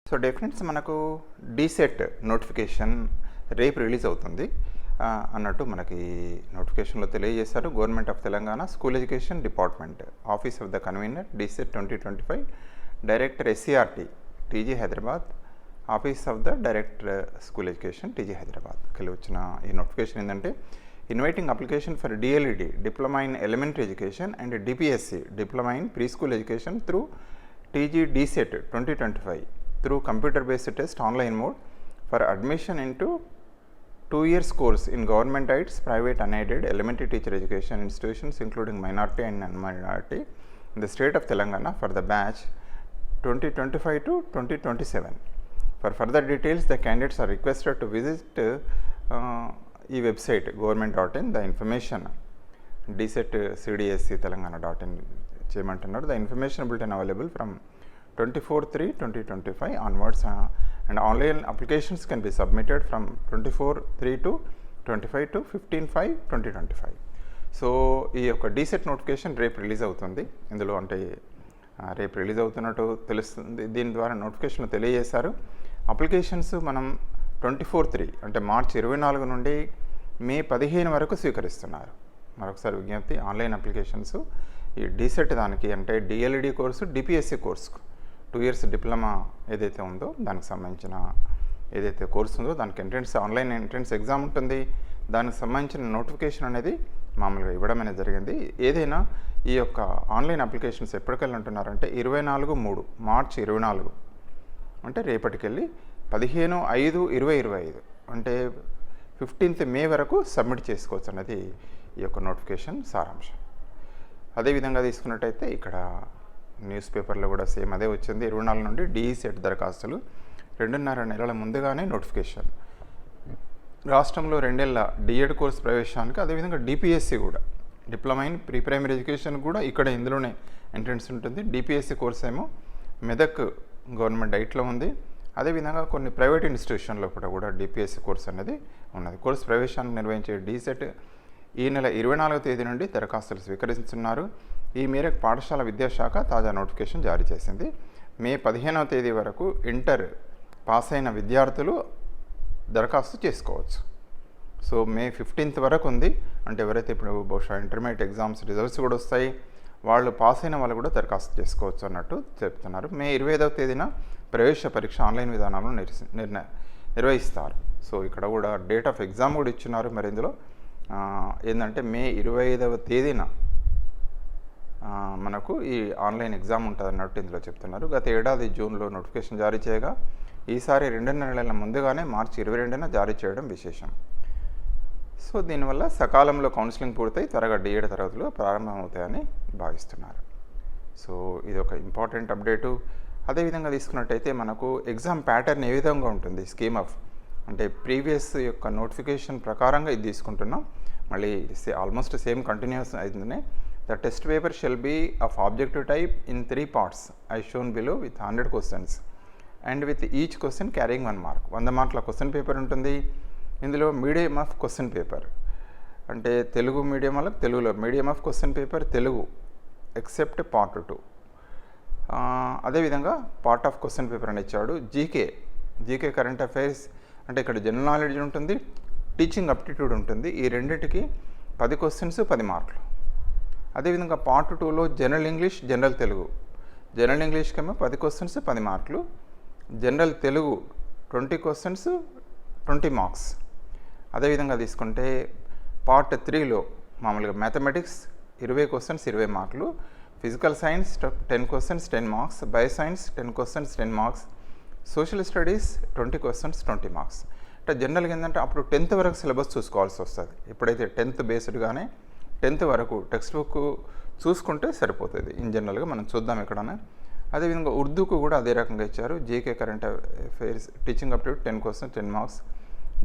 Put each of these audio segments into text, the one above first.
So friends మనకు DEECET notification రేపు release అవుతుంది అన్నట్టు మనకి నోటిఫికేషన్లో తెలియజేశారు. Government of Telangana school education department office of the convener DEECET 2025 director SCERT TG Hyderabad office of the director school education TG హైదరాబాద్కి వచ్చిన ఈ నోటిఫికేషన్ ఏంటంటే inviting application for DLED diploma in elementary education and DPSC diploma in pre school education through TG DEECET 2025 through computer-based test online mode for admission into 2 years course in government aids, private unaided elementary teacher education institutions including minority and non-minority in the state of Telangana for the batch 2025 to 2027. For further details, the candidates are requested to visit website government.in. The information DSET CDSC Telangana.in cheyamantunnaru. The information bulletin available from 24/3/2025 onwards and online applications can be submitted from 24/3 to 25 to 15/5/2025. So ఈ యొక్క DEECET notification రేపు release అవుతుంది. ఇందులో అంటే రేపు release అవుతున్నట్టు తెలుస్తుంది. దీని ద్వారా నోటిఫికేషన్ తెలియజేశారు. అప్లికేషన్స్ మనం 24/3 అంటే మార్చి 24 నుండి మే 15 వరకు స్వీకరిస్తున్నారు. మరొకసారి విజ్ఞప్తి, ఆన్లైన్ అప్లికేషన్స్ ఈ డీసెట్ దానికి అంటే డిఎల్ఈడి కోర్సు డిపిఎస్సి కోర్సుకు 2 years డిప్లొమా ఏదైతే ఉందో దానికి సంబంధించిన ఏదైతే కోర్సు ఉందో దానికి ఆన్లైన్ ఎంట్రన్స్ ఎగ్జామ్ ఉంటుంది. దానికి సంబంధించిన నోటిఫికేషన్ అనేది మామూలుగా ఇవ్వడం అనేది జరిగింది. ఏదైనా ఈ యొక్క ఆన్లైన్ అప్లికేషన్స్ ఎప్పటికెళ్ళి అంటున్నారంటే 24/3 మార్చి 24 అంటే రేపటికెళ్ళి 15/5/2025 అంటే 15th మే వరకు సబ్మిట్ చేసుకోవచ్చు అన్నది ఈ యొక్క నోటిఫికేషన్ సారాంశం. అదేవిధంగా తీసుకున్నట్టయితే ఇక్కడ న్యూస్ పేపర్లో కూడా సేమ్ అదే వచ్చింది. 24 నుండి డీసెట్ దరఖాస్తులు 2.5 నెలల ముందుగానే నోటిఫికేషన్. రాష్ట్రంలో 2 ఏళ్ల డిఎడ్ కోర్స్ ప్రవేశానికి అదేవిధంగా డిపిఎస్సి కూడా diploma in pre primary education కూడా ఇక్కడ ఇందులోనే ఎంట్రన్స్ ఉంటుంది. డిపిఎస్సి కోర్స్ ఏమో మెదక్ గవర్నమెంట్ డైట్లో ఉంది. అదేవిధంగా కొన్ని ప్రైవేట్ ఇన్స్టిట్యూషన్లో కూడా డిపిఎస్సి కోర్స్ అనేది ఉన్నది. కోర్సు ప్రవేశానికి నిర్వహించే డీసెట్ ఈ నెల 24వ తేదీ నుండి దరఖాస్తులు స్వీకరిస్తున్నారు. ఈ మేరకు పాఠశాల విద్యాశాఖ తాజా నోటిఫికేషన్ జారీ చేసింది. మే 15వ తేదీ వరకు ఇంటర్ పాస్ అయిన విద్యార్థులు దరఖాస్తు చేసుకోవచ్చు. సో మే 15th వరకు ఉంది. అంటే ఎవరైతే ఇప్పుడు బహుశా ఇంటర్మీడియట్ ఎగ్జామ్స్ రిజల్ట్స్ కూడా వస్తాయి, వాళ్ళు పాస్ అయిన వాళ్ళు కూడా దరఖాస్తు చేసుకోవచ్చు అన్నట్టు చెప్తున్నారు. మే 25వ తేదీన ప్రవేశ పరీక్ష ఆన్లైన్ విధానంలో నిర్వహిస్తారు. సో ఇక్కడ కూడా డేట్ ఆఫ్ ఎగ్జామ్ కూడా ఇచ్చినారు. మరి ఇందులో ఏంటంటే మే 25వ తేదీన మనకు ఈ ఆన్లైన్ ఎగ్జామ్ ఉంటుంది అన్నట్టు ఇందులో చెప్తున్నారు. గత ఏడాది జూన్లో నోటిఫికేషన్ జారీ చేయగా ఈసారి 2.5 నెలల ముందుగానే మార్చి 22న జారీ చేయడం విశేషం. సో దీనివల్ల సకాలంలో కౌన్సిలింగ్ పూర్తయి త్వరగా డిఎడ్ తరగతులు ప్రారంభమవుతాయని భావిస్తున్నారు. సో ఇది ఒక ఇంపార్టెంట్ అప్డేటు. అదేవిధంగా తీసుకున్నట్టయితే మనకు ఎగ్జామ్ ప్యాటర్న్ ఏ విధంగా ఉంటుంది, స్కీమ్ ఆఫ్ అంటే ప్రీవియస్ యొక్క నోటిఫికేషన్ ప్రకారంగా ఇది తీసుకుంటున్నాం. మళ్ళీ ఆల్మోస్ట్ సేమ్ కంటిన్యూస్ అవుతుంది. The test paper shall be of objective type in 3 parts as shown below with 100 questions and with each question carrying 1 mark. 100 మార్కుల క్వశ్చన్ పేపర్ ఉంటుంది. ఇందులో మీడియం ఆఫ్ క్వశ్చన్ పేపర్ అంటే Telugu medium వాళ్ళకి తెలుగులో medium of question paper Telugu except part 2. అదేవిధంగా part of question paper అని ఇచ్చాడు. GK current affairs అంటే ఇక్కడ జనరల్ నాలెడ్జ్ ఉంటుంది, టీచింగ్ అప్టిట్యూడ్ ఉంటుంది. ఈ రెండింటికి 10 questions 10 మార్కులు. అదేవిధంగా పార్ట్ 2లో general English, general Telugu. General ఇంగ్లీష్కేమో 10 questions 10 మార్కులు, జనరల్ తెలుగు 20 questions 20 మార్క్స్. అదేవిధంగా తీసుకుంటే పార్ట్ 3లో మామూలుగా మ్యాథమెటిక్స్ 20 questions 20 మార్కులు, physical science 10 questions 10 marks, bio science 10 questions 10 marks, social studies 20 questions 20 marks. అంటే జనరల్గా ఏంటంటే అప్పుడు 10th వరకు సిలబస్ చూసుకోవాల్సి వస్తుంది. ఎప్పుడైతే 10th బేస్డ్గానే 10th వరకు టెక్స్ట్ బుక్ చూసుకుంటే సరిపోతుంది. ఇన్ జనరల్గా మనం చూద్దాం ఎక్కడన్నా. అదేవిధంగా ఉర్దూకు కూడా అదే రకంగా ఇచ్చారు. GK current affairs teaching aptitude 10 questions 10 marks,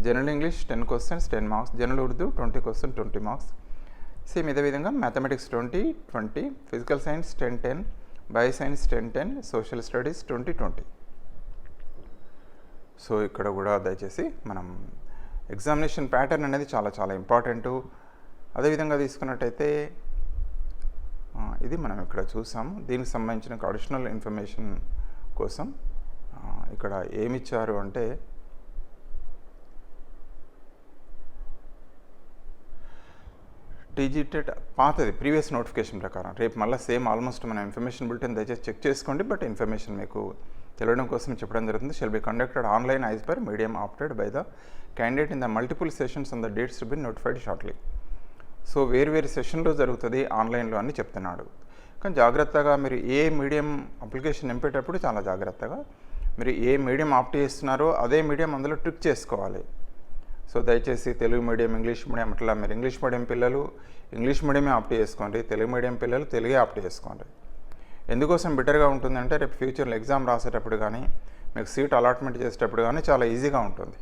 general English 10 questions 10 marks, general Urdu 20 questions 20 marks. Same ఇదే విధంగా mathematics 20, physical science 10, bio science 10, social studies 20. So ఇక్కడ కూడా దయచేసి మనం ఎగ్జామినేషన్ ప్యాటర్న్ అనేది చాలా చాలా ఇంపార్టెంటు. అదేవిధంగా తీసుకున్నట్టయితే ఇది మనం ఇక్కడ చూసాము. దీనికి సంబంధించిన అడిషనల్ ఇన్ఫర్మేషన్ కోసం ఇక్కడ ఏమిచ్చారు అంటే టీజీటెట్ పాతది ప్రీవియస్ నోటిఫికేషన్ ప్రకారం రేపు మళ్ళీ సేమ్ ఆల్మోస్ట్ మన ఇన్ఫర్మేషన్ బులెటిన్ దయచేసి చెక్ చేసుకోండి. బట్ ఇన్ఫర్మేషన్ మీకు తెలియడం కోసం చెప్పడం జరుగుతుంది. Shell be conducted online as per medium opted by the candidate in the multiple sessions on the dates to be notified shortly. So వేరు సెషన్లో జరుగుతుంది ఆన్లైన్లో అని చెప్తున్నాడు. కానీ జాగ్రత్తగా మీరు ఏ మీడియం అప్లికేషన్ నింపేటప్పుడు చాలా జాగ్రత్తగా మీరు ఏ మీడియం ఆప్ట్ చేస్తున్నారో అదే మీడియం అందులో ట్రిక్ చేసుకోవాలి. సో దయచేసి తెలుగు మీడియం, ఇంగ్లీష్ మీడియం అట్లా మీరు ఇంగ్లీష్ మీడియం పిల్లలు ఇంగ్లీష్ మీడియమే ఆప్ట్ చేసుకోండి, తెలుగు మీడియం పిల్లలు తెలుగే ఆప్ట్ చేసుకోండి. ఎందుకోసం బెటర్గా ఉంటుందంటే రేపు ఫ్యూచర్లో ఎగ్జామ్ రాసేటప్పుడు కానీ మీకు సీట్ అలాట్మెంట్ చేసేటప్పుడు కానీ చాలా ఈజీగా ఉంటుంది.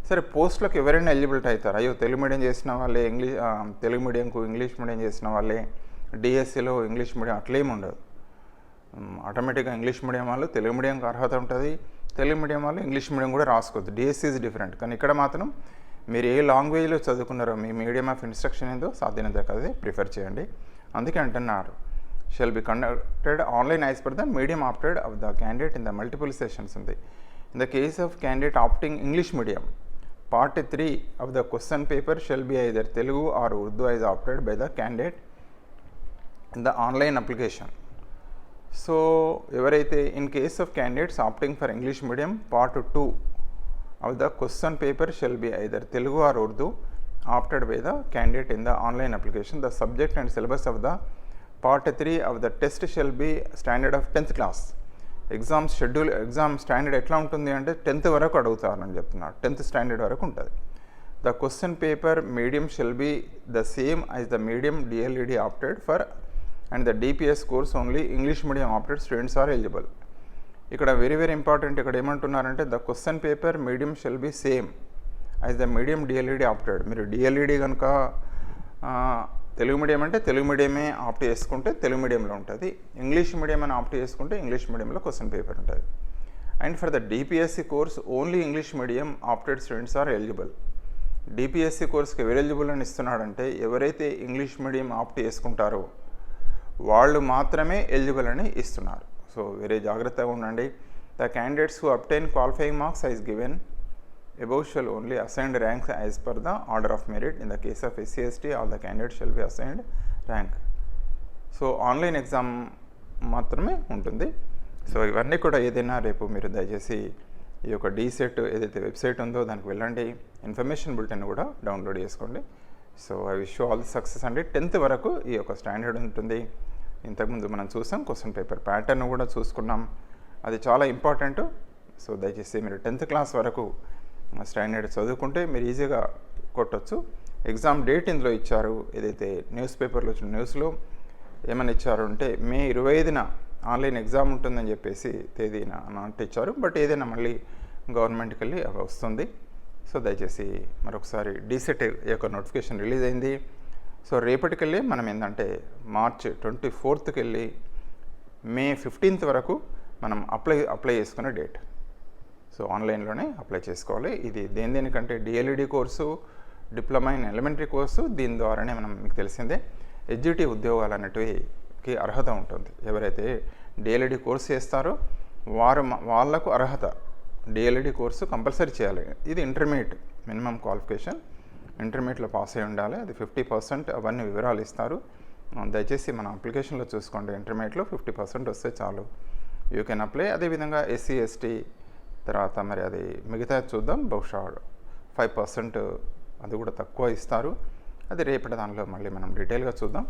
సరే, పోస్టులకు ఎవరైనా ఎలిజిబిలిటీ అవుతారు. అయ్యో తెలుగు మీడియం చేసిన వాళ్ళే తెలుగు మీడియంకు ఇంగ్లీష్ మీడియం చేసిన వాళ్ళే డిఎస్సిలో ఇంగ్లీష్ మీడియం అట్లేమి ఉండదు. ఆటోమేటిక్గా ఇంగ్లీష్ మీడియం వాళ్ళు తెలుగు మీడియంకి అర్హత ఉంటుంది, తెలుగు మీడియం వాళ్ళు ఇంగ్లీష్ మీడియం కూడా రాసుకోవద్దు. DSC is different. కానీ ఇక్కడ మాత్రం మీరు ఏ లాంగ్వేజ్లో చదువుకున్నారో మీ మీడియం ఆఫ్ ఇన్స్ట్రక్షన్ ఏందో సాధ్యమైనంత కదా ప్రిఫర్ చేయండి. అందుకే అంటున్నారు shall be conducted online as per the medium opted of the candidate in the multiple sessions ఉంది. In the case of candidate opting English medium, Part 3 of the question paper shall be either Telugu or Urdu as opted by the candidate in the online application. So, ఎవరైతే in case of candidates opting for English medium, Part 2 of the question paper shall be either Telugu or Urdu opted by the candidate in the online application. The subject and syllabus of the Part 3 of the test shall be standard of 10th class. Exam schedule, exam standard ఎట్లా ఉంటుంది అంటే 10th వరకు అడుగుతారని చెప్తున్నాడు. 10th standard వరకు ఉంటుంది. The question paper medium shall be the same as the medium DLED opted for and the DPS course only English medium opted students are eligible. ఇక్కడ very important. ఇక్కడ ఏమంటున్నారంటే the question paper medium shall be same as the medium DLED opted. మీరు DLED కనుక Telugu medium అంటే Telugu మీడియమే opt చేసుకుంటే తెలుగు మీడియంలో ఉంటుంది, English medium అని ఆప్ట్ చేసుకుంటే ఇంగ్లీష్ మీడియంలో క్వశ్చన్ పేపర్ ఉంటుంది. And for the DPSC course only English medium opted students are eligible. DPSC కోర్స్కి ఎవరు ఎలిజిబుల్ అని ఇస్తున్నాడంటే ఎవరైతే ఇంగ్లీష్ మీడియం ఆప్ట్ చేసుకుంటారో వాళ్ళు మాత్రమే ఎలిజిబుల్ అని ఇస్తున్నారు. సో వేరే జాగ్రత్తగా ఉండండి. The candidates who obtain qualifying marks is given above shall only assigned ranks as per the order of merit. In the case of SC/ST, all the candidates shall be assigned rank. So online exam మాత్రమే ఉంటుంది. So ఇవన్నీ కూడా ఏదైనా రేపు మీరు దయచేసి ఈ యొక్క డీసెట్ ఏదైతే వెబ్సైట్ ఉందో దానికి వెళ్ళండి, ఇన్ఫర్మేషన్ బులెటిన్ కూడా డౌన్లోడ్ చేసుకోండి. So I wish you all the success అండి. 10th వరకు ఈ యొక్క స్టాండర్డ్ ఉంటుంది. ఇంతకుముందు మనం చూసాం క్వశ్చన్ పేపర్ ప్యాటర్న్ కూడా చూసుకున్నాం, అది చాలా ఇంపార్టెంట్. సో దయచేసి మీరు 10th క్లాస్ వరకు స్టాండర్డ్ చదువుకుంటే మీరు ఈజీగా కొట్టచ్చు. ఎగ్జామ్ డేట్ ఇందులో ఇచ్చారు. ఏదైతే న్యూస్ పేపర్లో వచ్చిన న్యూస్లో ఏమని ఇచ్చారు అంటే మే 25న ఆన్లైన్ ఎగ్జామ్ ఉంటుందని చెప్పేసి తేదీన అంటే ఇచ్చారు. బట్ ఏదైనా మళ్ళీ గవర్నమెంట్కి వెళ్ళి వస్తుంది. సో దయచేసి మరొకసారి డీసెట్ యొక్క నోటిఫికేషన్ రిలీజ్ అయింది. సో రేపటికెళ్ళి మనం ఏంటంటే మార్చ్ 24కి వెళ్ళి మే 15th వరకు మనం అప్లై చేసుకునే డేట్. సో ఆన్లైన్లోనే అప్లై చేసుకోవాలి. ఇది దేనికంటే DLED course, diploma in elementary course, దీని ద్వారానే మనం మీకు తెలిసిందే ఎడ్జిటి ఉద్యోగాలు అనేటివికి అర్హత ఉంటుంది. ఎవరైతే డిఎల్ఈడి కోర్సు చేస్తారో వాళ్ళకు అర్హత డిఎల్ఈడి కోర్సు కంపల్సరీ చేయాలి. ఇది ఇంటర్మీడియట్ మినిమం క్వాలిఫికేషన్, ఇంటర్మీడియట్లో పాస్ అయి ఉండాలి. అది 50% అవన్నీ వివరాలు ఇస్తారు. దయచేసి మన అప్లికేషన్లో చూసుకోండి. ఇంటర్మీడియట్లో 50% వస్తే చాలు, యూ కెన్ అప్లై. అదేవిధంగా SC/ST తర్వాత మరి అది మిగతా చూద్దాం. బహుశా 5% అది కూడా తక్కువ ఇస్తారు. అది రేపటి దానిలో మళ్ళీ మనం డీటెయిల్గా చూద్దాం.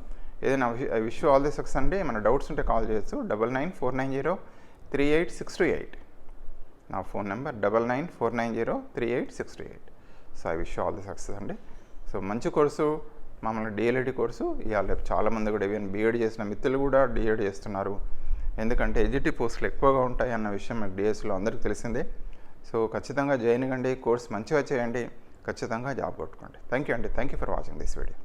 ఏదైనా I wish all the success అండి. ఏమైనా డౌట్స్ ఉంటే కాల్ చేయొచ్చు. 9949038628 నా phone number 9949038628. So I wish all the success అండి. సో మంచి కోర్సు, మామూలుగా డిఎల్ఈడి కోర్సు ఇవాళ చాలామంది కూడా ఈవెన్ బీఎడ్ చేసిన మిత్రులు కూడా డిఎడ్ చేస్తున్నారు. ఎందుకంటే ఎడ్జిటి పోస్టులు ఎక్కువగా ఉంటాయి అన్న విషయం మీకు డిఎస్లో అందరికీ తెలిసిందే. సో ఖచ్చితంగా జాయిన్ కండి, కోర్స్ మంచిగా చేయండి, ఖచ్చితంగా జాబ్ కొట్టుకోండి. థ్యాంక్ యూ అండి. Thank you for watching this video.